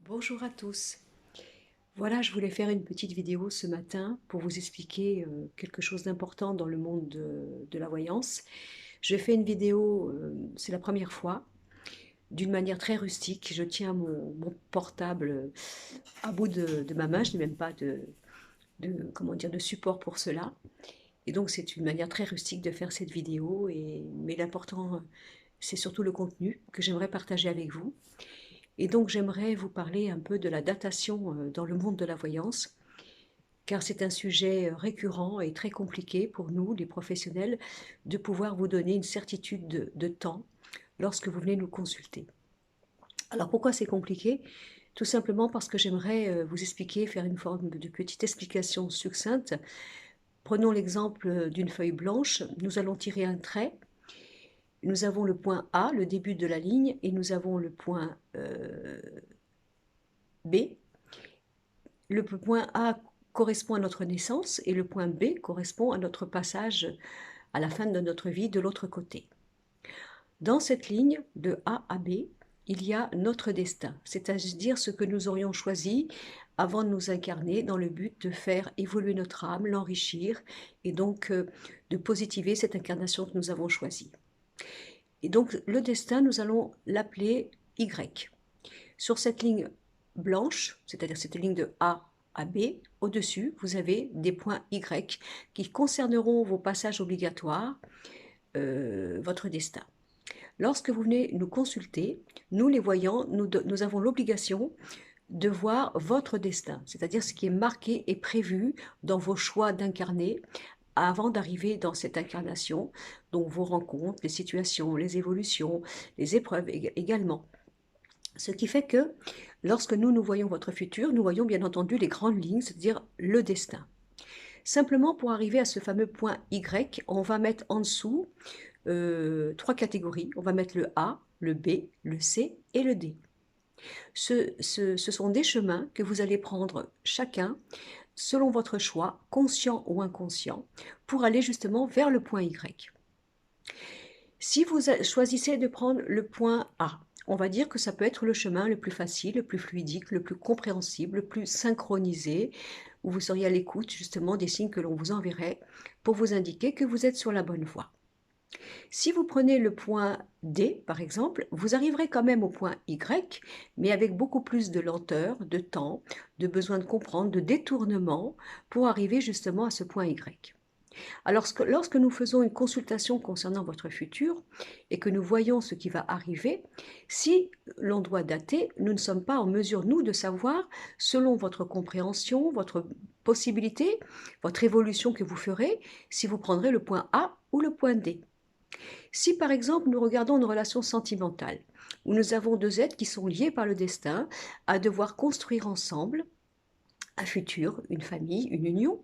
Bonjour à tous. Voilà, je voulais faire une petite vidéo ce matin pour vous expliquer quelque chose d'important dans le monde de la voyance. Je fais une vidéo, c'est la première fois, d'une manière très rustique. Je tiens mon portable à bout de ma main, je n'ai même pas comment dire, de support pour cela. Et donc c'est une manière très rustique de faire cette vidéo, mais l'important c'est surtout le contenu que j'aimerais partager avec vous. Et donc j'aimerais vous parler un peu de la datation dans le monde de la voyance, car c'est un sujet récurrent et très compliqué pour nous, les professionnels, de pouvoir vous donner une certitude de temps lorsque vous venez nous consulter. Alors pourquoi c'est compliqué? Tout simplement parce que j'aimerais vous expliquer, faire une forme de petite explication succincte. Prenons l'exemple d'une feuille blanche, nous allons tirer un trait, nous avons le point A, le début de la ligne, et nous avons le point B. Le point A correspond à notre naissance et le point B correspond à notre passage à la fin de notre vie de l'autre côté. Dans cette ligne de A à B, il y a notre destin, c'est-à-dire ce que nous aurions choisi avant de nous incarner dans le but de faire évoluer notre âme, l'enrichir et donc de positiver cette incarnation que nous avons choisie. Et donc le destin, nous allons l'appeler Y. Sur cette ligne blanche, c'est-à-dire cette ligne de A à B, au-dessus, vous avez des points Y qui concerneront vos passages obligatoires, votre destin. Lorsque vous venez nous consulter, nous les voyants, nous avons l'obligation de voir votre destin, c'est-à-dire ce qui est marqué et prévu dans vos choix d'incarner avant d'arriver dans cette incarnation, donc vos rencontres, les situations, les évolutions, les épreuves également. Ce qui fait que lorsque nous voyons votre futur, nous voyons bien entendu les grandes lignes, c'est-à-dire le destin. Simplement, pour arriver à ce fameux point Y, on va mettre en dessous trois catégories. On va mettre le A, le B, le C et le D. Ce sont des chemins que vous allez prendre chacun selon votre choix, conscient ou inconscient, pour aller justement vers le point Y. Si vous choisissez de prendre le point A, on va dire que ça peut être le chemin le plus facile, le plus fluidique, le plus compréhensible, le plus synchronisé, où vous seriez à l'écoute justement des signes que l'on vous enverrait pour vous indiquer que vous êtes sur la bonne voie. Si vous prenez le point D, par exemple, vous arriverez quand même au point Y, mais avec beaucoup plus de lenteur, de temps, de besoin de comprendre, de détournement, pour arriver justement à ce point Y. Alors, lorsque nous faisons une consultation concernant votre futur et que nous voyons ce qui va arriver, si l'on doit dater, nous ne sommes pas en mesure, nous, de savoir, selon votre compréhension, votre possibilité, votre évolution que vous ferez, si vous prendrez le point A ou le point D. Si par exemple nous regardons une relation sentimentale, où nous avons deux êtres qui sont liés par le destin à devoir construire ensemble un futur, une famille, une union,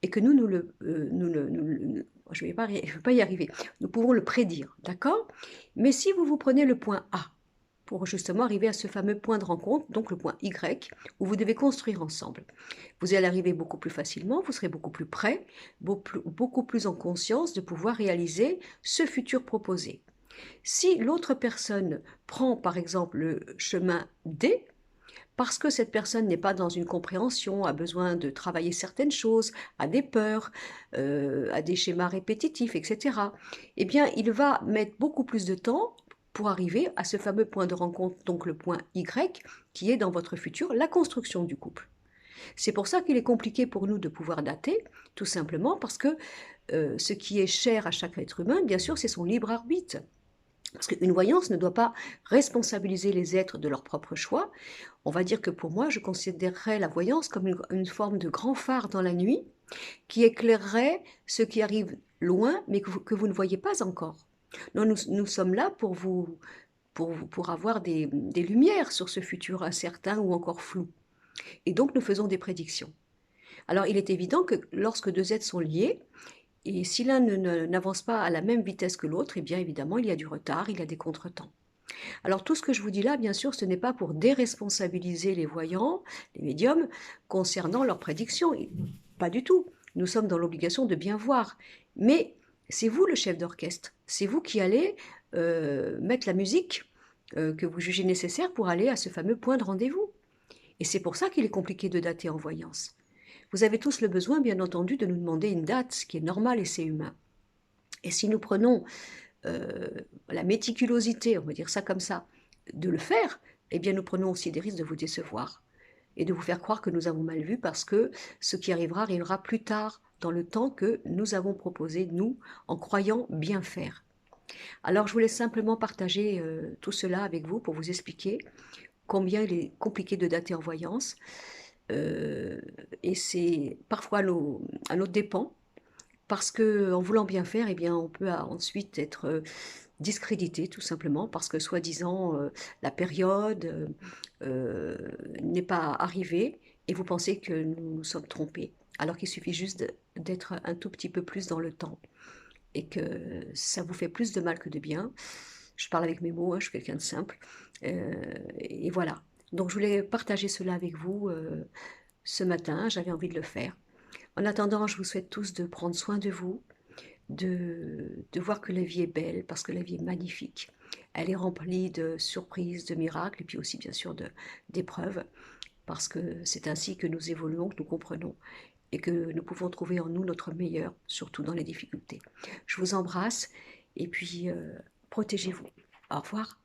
et que je ne vais pas y arriver, nous pouvons le prédire, d'accord? Mais si vous prenez le point A, pour justement arriver à ce fameux point de rencontre, donc le point Y, où vous devez construire ensemble. Vous allez arriver beaucoup plus facilement, vous serez beaucoup plus prêt, beaucoup plus en conscience de pouvoir réaliser ce futur proposé. Si l'autre personne prend par exemple le chemin D, parce que cette personne n'est pas dans une compréhension, a besoin de travailler certaines choses, a des peurs, a des schémas répétitifs, etc., eh bien, il va mettre beaucoup plus de temps pour arriver à ce fameux point de rencontre, donc le point Y, qui est dans votre futur, la construction du couple. C'est pour ça qu'il est compliqué pour nous de pouvoir dater, tout simplement parce que ce qui est cher à chaque être humain, bien sûr, c'est son libre arbitre. Parce qu'une voyance ne doit pas responsabiliser les êtres de leur propre choix. On va dire que pour moi, je considérerais la voyance comme une forme de grand phare dans la nuit qui éclairerait ce qui arrive loin, mais que vous ne voyez pas encore. Non, nous sommes là pour avoir des lumières sur ce futur incertain ou encore flou. Et donc, nous faisons des prédictions. Alors, il est évident que lorsque deux êtres sont liés, et si l'un n'avance pas à la même vitesse que l'autre, eh bien évidemment, il y a du retard, il y a des contretemps. Alors tout ce que je vous dis là, bien sûr, ce n'est pas pour déresponsabiliser les voyants, les médiums, concernant leurs prédictions. Pas du tout. Nous sommes dans l'obligation de bien voir. Mais c'est vous le chef d'orchestre. C'est vous qui allez mettre la musique que vous jugez nécessaire pour aller à ce fameux point de rendez-vous. Et c'est pour ça qu'il est compliqué de dater en voyance. Vous avez tous le besoin, bien entendu, de nous demander une date, ce qui est normal et c'est humain. Et si nous prenons euh, la méticulosité, on va dire ça comme ça, de le faire, eh bien nous prenons aussi des risques de vous décevoir et de vous faire croire que nous avons mal vu parce que ce qui arrivera arrivera plus tard dans le temps que nous avons proposé, nous, en croyant bien faire. Alors je voulais simplement partager tout cela avec vous pour vous expliquer combien il est compliqué de dater en voyance. Euh, et c'est parfois à notre dépens, parce qu'en voulant bien faire, eh bien, on peut ensuite être discrédité tout simplement parce que soi-disant la période n'est pas arrivée et vous pensez que nous nous sommes trompés, alors qu'il suffit juste d'être un tout petit peu plus dans le temps et que ça vous fait plus de mal que de bien. Je parle avec mes mots, hein, je suis quelqu'un de simple. Et voilà. Donc je voulais partager cela avec vous ce matin, j'avais envie de le faire. En attendant, je vous souhaite tous de prendre soin de vous, de voir que la vie est belle, parce que la vie est magnifique. Elle est remplie de surprises, de miracles, et puis aussi bien sûr d'épreuves, parce que c'est ainsi que nous évoluons, que nous comprenons, et que nous pouvons trouver en nous notre meilleur, surtout dans les difficultés. Je vous embrasse, et puis protégez-vous. Au revoir.